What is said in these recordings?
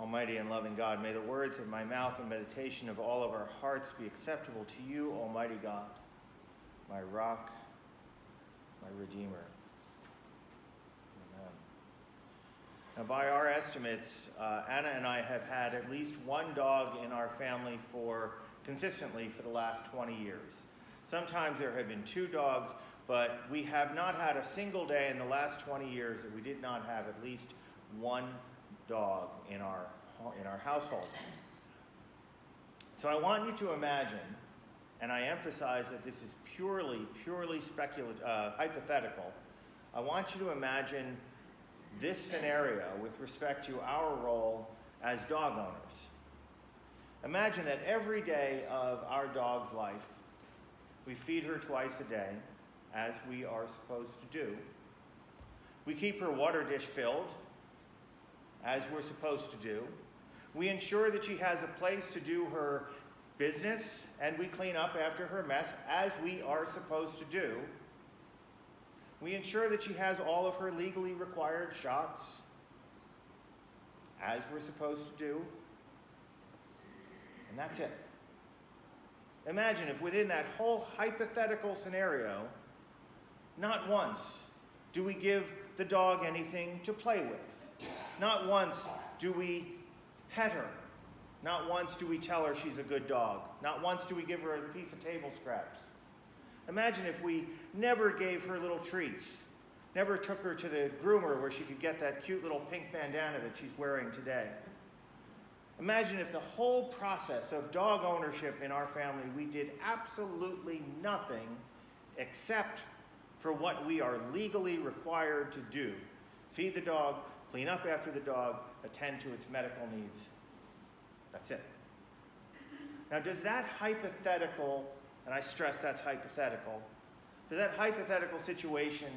Almighty and loving God, may the words of my mouth and meditation of all of our hearts be acceptable to you, Almighty God, my rock, my Redeemer. Amen. Now, by our estimates, Anna and I have had at least one dog in our family consistently for the last 20 years. Sometimes there have been two dogs, but we have not had a single day in the last 20 years that we did not have at least one dog in our household. So I want you to imagine, and I emphasize that this is purely hypothetical. I want you to imagine this scenario with respect to our role as dog owners. Imagine that every day of our dog's life, we feed her twice a day, as we are supposed to do. We keep her water dish filled, as we're supposed to do. We ensure that she has a place to do her business, and we clean up after her mess, as we are supposed to do. We ensure that she has all of her legally required shots, as we're supposed to do. And that's it. Imagine if within that whole hypothetical scenario, not once do we give the dog anything to play with. Not once do we pet her. Not once do we tell her she's a good dog. Not once do we give her a piece of table scraps. Imagine if we never gave her little treats, never took her to the groomer where she could get that cute little pink bandana that she's wearing today. Imagine if the whole process of dog ownership in our family, we did absolutely nothing except for what we are legally required to do. Feed the dog, clean up after the dog, attend to its medical needs. That's it. Now, does that hypothetical, and I stress that's hypothetical, does that hypothetical situation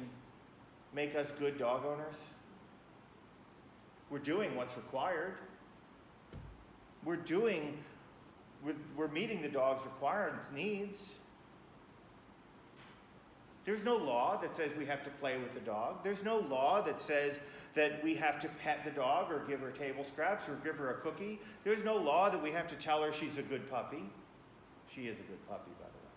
make us good dog owners? We're doing what's required. We're meeting the dog's required needs. There's no law that says we have to play with the dog. There's no law that says that we have to pet the dog or give her table scraps or give her a cookie. There's no law that we have to tell her she's a good puppy. She is a good puppy, by the way.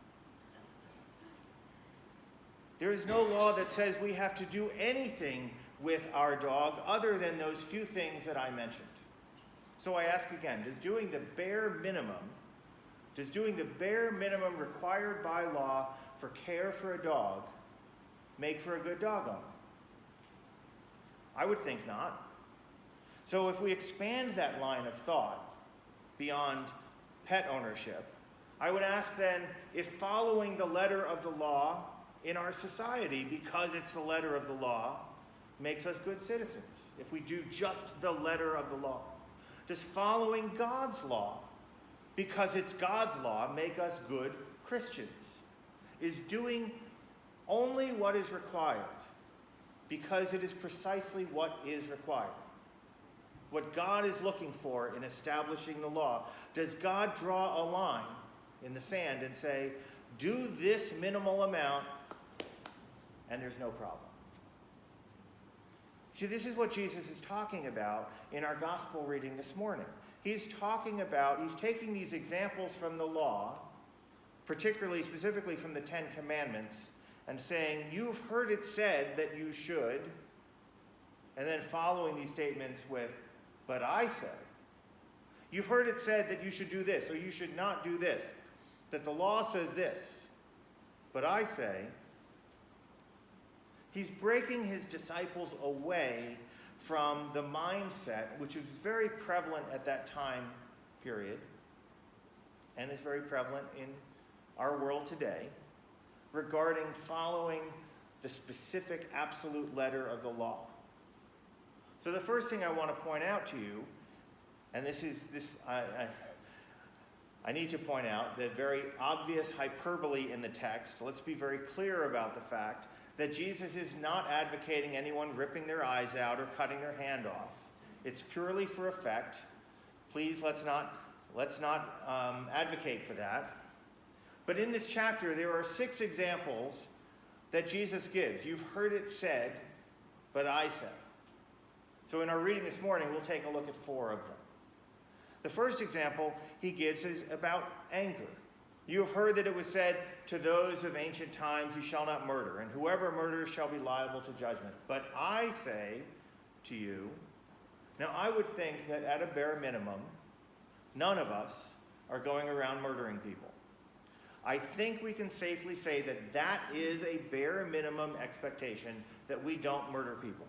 There is no law that says we have to do anything with our dog other than those few things that I mentioned. So I ask again, does doing the bare minimum required by law for care for a dog make for a good dog owner? I would think not. So if we expand that line of thought beyond pet ownership, I would ask then if following the letter of the law in our society, because it's the letter of the law, makes us good citizens. If we do just the letter of the law. Does following God's law, because it's God's law, make us good Christians? Is doing only what is required, because it is precisely what is required, what God is looking for in establishing the law, does God draw a line in the sand and say, do this minimal amount, and there's no problem? See, this is what Jesus is talking about in our gospel reading this morning. He's taking these examples from the law, specifically from the Ten Commandments, and saying, you've heard it said that you should, and then following these statements with, but I say. You've heard it said that you should do this, or you should not do this, that the law says this, but I say. He's breaking his disciples away from the mindset, which was very prevalent at that time period, and is very prevalent in our world today, regarding following the specific absolute letter of the law. So the first thing I want to point out to you, and I need to point out the very obvious hyperbole in the text. Let's be very clear about the fact that Jesus is not advocating anyone ripping their eyes out or cutting their hand off. It's purely for effect. Please, let's not advocate for that. But in this chapter, there are 6 examples that Jesus gives. You've heard it said, but I say. So in our reading this morning, we'll take a look at 4 of them. The first example he gives is about anger. You have heard that it was said to those of ancient times, you shall not murder, and whoever murders shall be liable to judgment. But I say to you, now I would think that at a bare minimum, none of us are going around murdering people. I think we can safely say that that is a bare minimum expectation, that we don't murder people.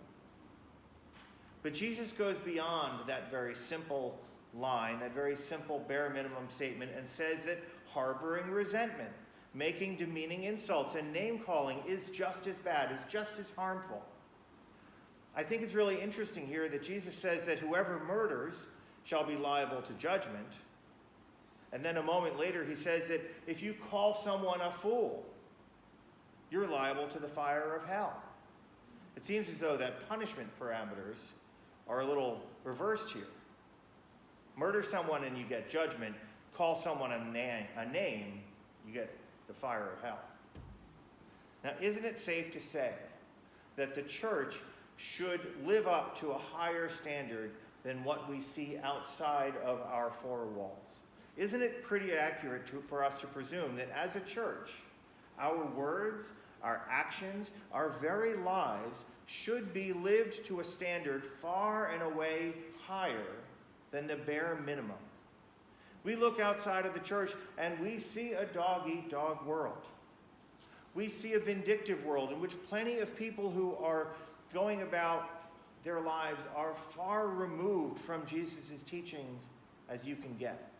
But Jesus goes beyond that very simple line, that very simple bare minimum statement, and says that harboring resentment, making demeaning insults, and name-calling is just as bad, is just as harmful. I think it's really interesting here that Jesus says that whoever murders shall be liable to judgment. And then a moment later he says that if you call someone a fool, you're liable to the fire of hell. It seems as though that punishment parameters are a little reversed here. Murder someone and you get judgment. Call someone a name, you get the fire of hell. Now, isn't it safe to say that the church should live up to a higher standard than what we see outside of our four walls? Isn't it pretty accurate for us to presume that as a church, our words, our actions, our very lives should be lived to a standard far and away higher than the bare minimum? We look outside of the church and we see a dog-eat-dog world. We see a vindictive world in which plenty of people who are going about their lives are far removed from Jesus' teachings as you can get.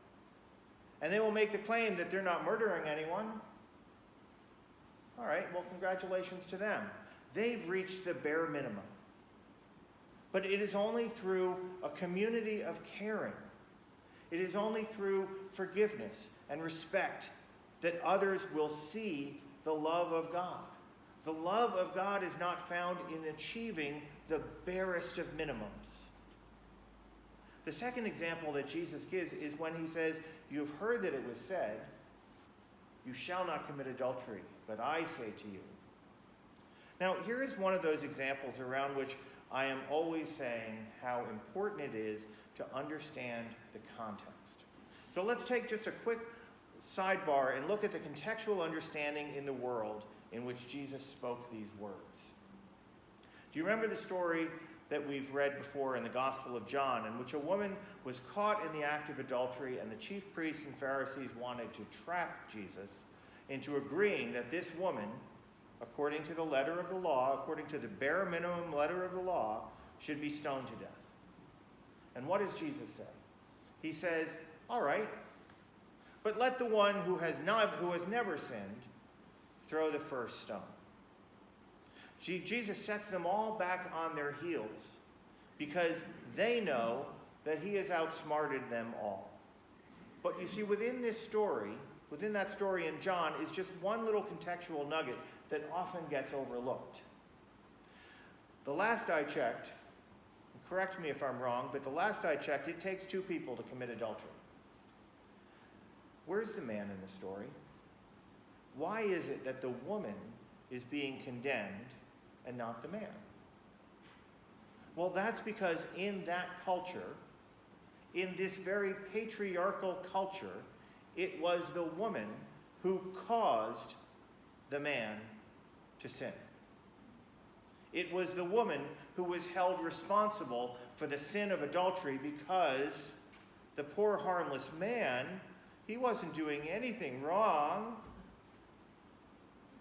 And they will make the claim that they're not murdering anyone. All right, well, congratulations to them. They've reached the bare minimum. But it is only through a community of caring, it is only through forgiveness and respect that others will see the love of God. The love of God is not found in achieving the barest of minimums. The second example that Jesus gives is when he says, you have heard that it was said, you shall not commit adultery, but I say to you. Now, here is one of those examples around which I am always saying how important it is to understand the context. So let's take just a quick sidebar and look at the contextual understanding in the world in which Jesus spoke these words. Do you remember the story that we've read before in the Gospel of John, in which a woman was caught in the act of adultery, and the chief priests and Pharisees wanted to trap Jesus into agreeing that this woman, according to the letter of the law, according to the bare minimum letter of the law, should be stoned to death. And what does Jesus say? He says, all right, but let the one who has never sinned throw the first stone. Jesus sets them all back on their heels because they know that he has outsmarted them all. But you see, within that story in John, is just one little contextual nugget that often gets overlooked. The last I checked, correct me if I'm wrong, but the last I checked, it takes two people to commit adultery. Where's the man in the story? Why is it that the woman is being condemned and not the man? Well, that's because in that culture, in this very patriarchal culture, it was the woman who caused the man to sin. It was the woman who was held responsible for the sin of adultery because the poor harmless man, he wasn't doing anything wrong.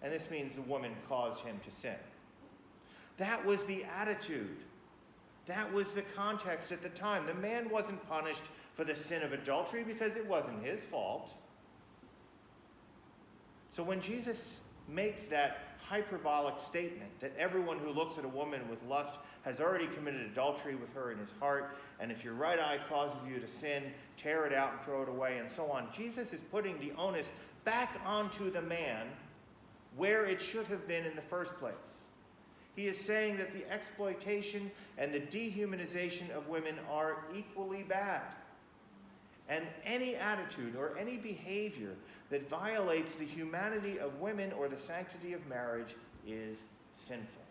And this means the woman caused him to sin. That was the attitude. That was the context at the time. The man wasn't punished for the sin of adultery because it wasn't his fault. So when Jesus makes that hyperbolic statement that everyone who looks at a woman with lust has already committed adultery with her in his heart, and if your right eye causes you to sin, tear it out and throw it away, and so on, Jesus is putting the onus back onto the man where it should have been in the first place. He is saying that the exploitation and the dehumanization of women are equally bad. And any attitude or any behavior that violates the humanity of women or the sanctity of marriage is sinful.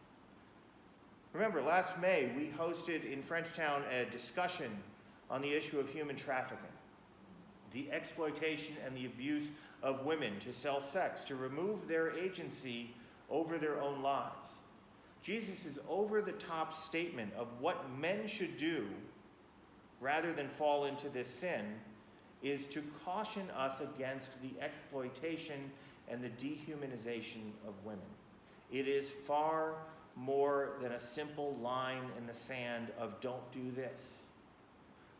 Remember, last May we hosted in Frenchtown a discussion on the issue of human trafficking. the exploitation and the abuse of women to sell sex, to remove their agency over their own lives. Jesus' over-the-top statement of what men should do rather than fall into this sin is to caution us against the exploitation and the dehumanization of women. It is far more than a simple line in the sand of don't do this.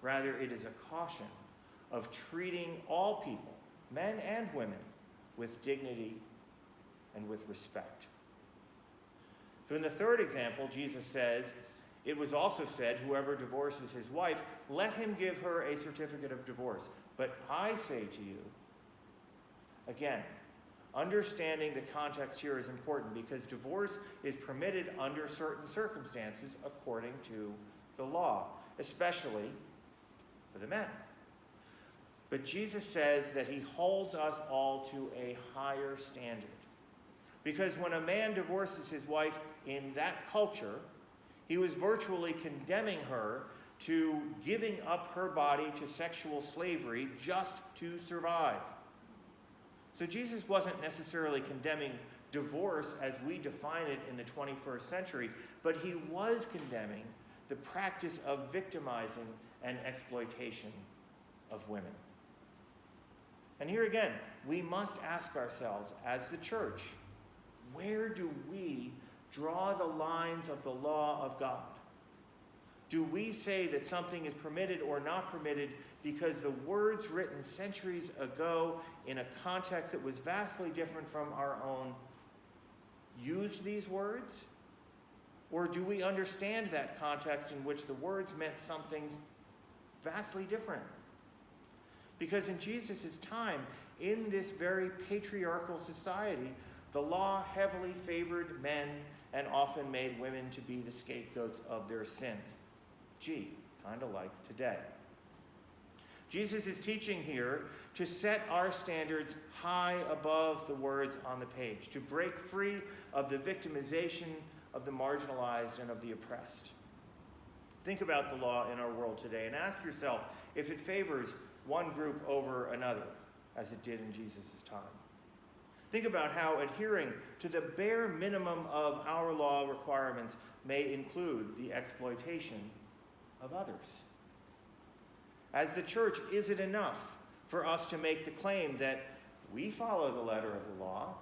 Rather, it is a caution of treating all people, men and women, with dignity and with respect. So in the third example, Jesus says, it was also said, whoever divorces his wife, let him give her a certificate of divorce. But I say to you, again, understanding the context here is important because divorce is permitted under certain circumstances according to the law, especially for the men. But Jesus says that he holds us all to a higher standard. Because when a man divorces his wife in that culture, he was virtually condemning her to giving up her body to sexual slavery just to survive. So Jesus wasn't necessarily condemning divorce as we define it in the 21st century, but he was condemning the practice of victimizing and exploitation of women. And here again, we must ask ourselves as the church, where do we draw the lines of the law of God? Do we say that something is permitted or not permitted because the words written centuries ago in a context that was vastly different from our own used these words? Or do we understand that context in which the words meant something vastly different? Because in Jesus' time, in this very patriarchal society, the law heavily favored men and often made women to be the scapegoats of their sins. Gee, kind of like today. Jesus is teaching here to set our standards high above the words on the page, to break free of the victimization of the marginalized and of the oppressed. Think about the law in our world today and ask yourself if it favors one group over another, as it did in Jesus' time. Think about how adhering to the bare minimum of our law requirements may include the exploitation of others. As the church, is it enough for us to make the claim that we follow the letter of the law,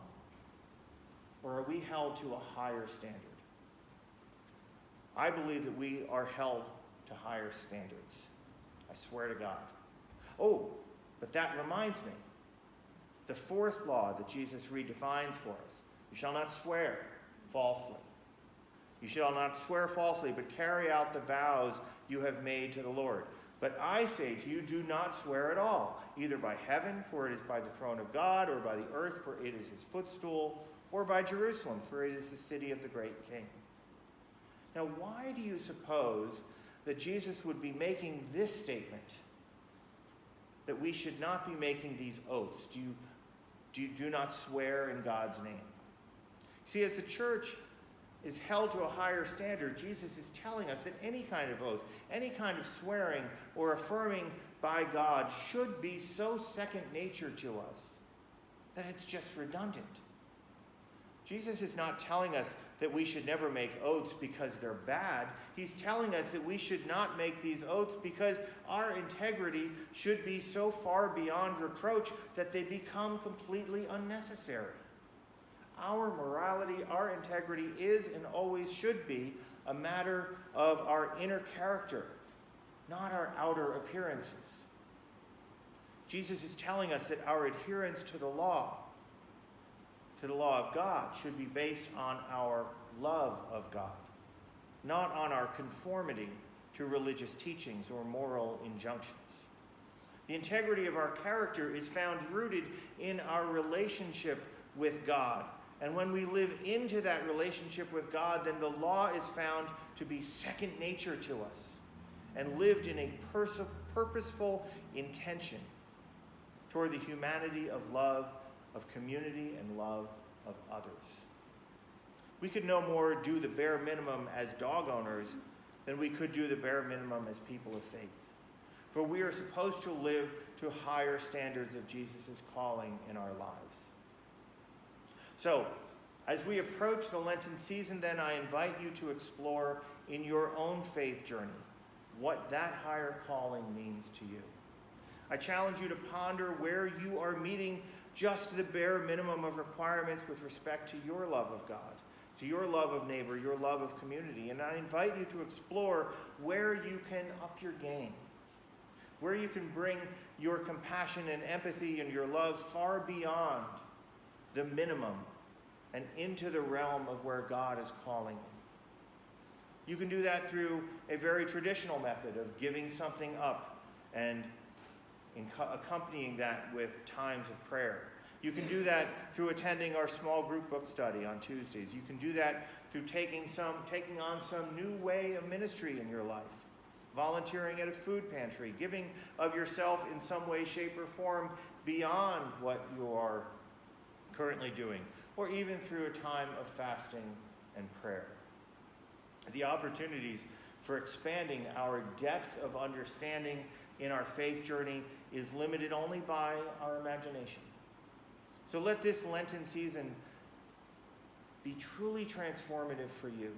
or are we held to a higher standard? I believe that we are held to higher standards. I swear to God. Oh, but that reminds me. The fourth law that Jesus redefines for us. You shall not swear falsely. You shall not swear falsely, but carry out the vows you have made to the Lord. But I say to you, do not swear at all, either by heaven, for it is by the throne of God, or by the earth, for it is his footstool, or by Jerusalem, for it is the city of the great King. Now, why do you suppose that Jesus would be making this statement, that we should not be making these oaths? Do not swear in God's name. See, as the church is held to a higher standard, Jesus is telling us that any kind of oath, any kind of swearing or affirming by God should be so second nature to us that it's just redundant. Jesus is not telling us that we should never make oaths because they're bad. He's telling us that we should not make these oaths because our integrity should be so far beyond reproach that they become completely unnecessary. Our morality, our integrity is and always should be a matter of our inner character, not our outer appearances. Jesus is telling us that our adherence to the law of God, should be based on our love of God, not on our conformity to religious teachings or moral injunctions. The integrity of our character is found rooted in our relationship with God. And when we live into that relationship with God, then the law is found to be second nature to us and lived in a purposeful intention toward the humanity of love, of community, and love of others. We could no more do the bare minimum as dog owners than we could do the bare minimum as people of faith. For we are supposed to live to higher standards of Jesus' calling in our lives. So, as we approach the Lenten season, then I invite you to explore in your own faith journey what that higher calling means to you. I challenge you to ponder where you are meeting just the bare minimum of requirements with respect to your love of God, to your love of neighbor, your love of community. And I invite you to explore where you can up your game, where you can bring your compassion and empathy and your love far beyond the minimum and into the realm of where God is calling you. You can do that through a very traditional method of giving something up and accompanying that with times of prayer. You can do that through attending our small group book study on Tuesdays. You can do that through taking on some new way of ministry in your life. Volunteering at a food pantry, giving of yourself in some way, shape, or form beyond what you are currently doing, or even through a time of fasting and prayer. The opportunities for expanding our depth of understanding in our faith journey is limited only by our imagination. So let this Lenten season be truly transformative for you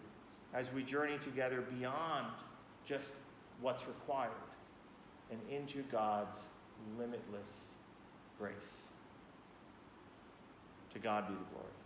as we journey together beyond just what's required and into God's limitless grace. To God be the glory.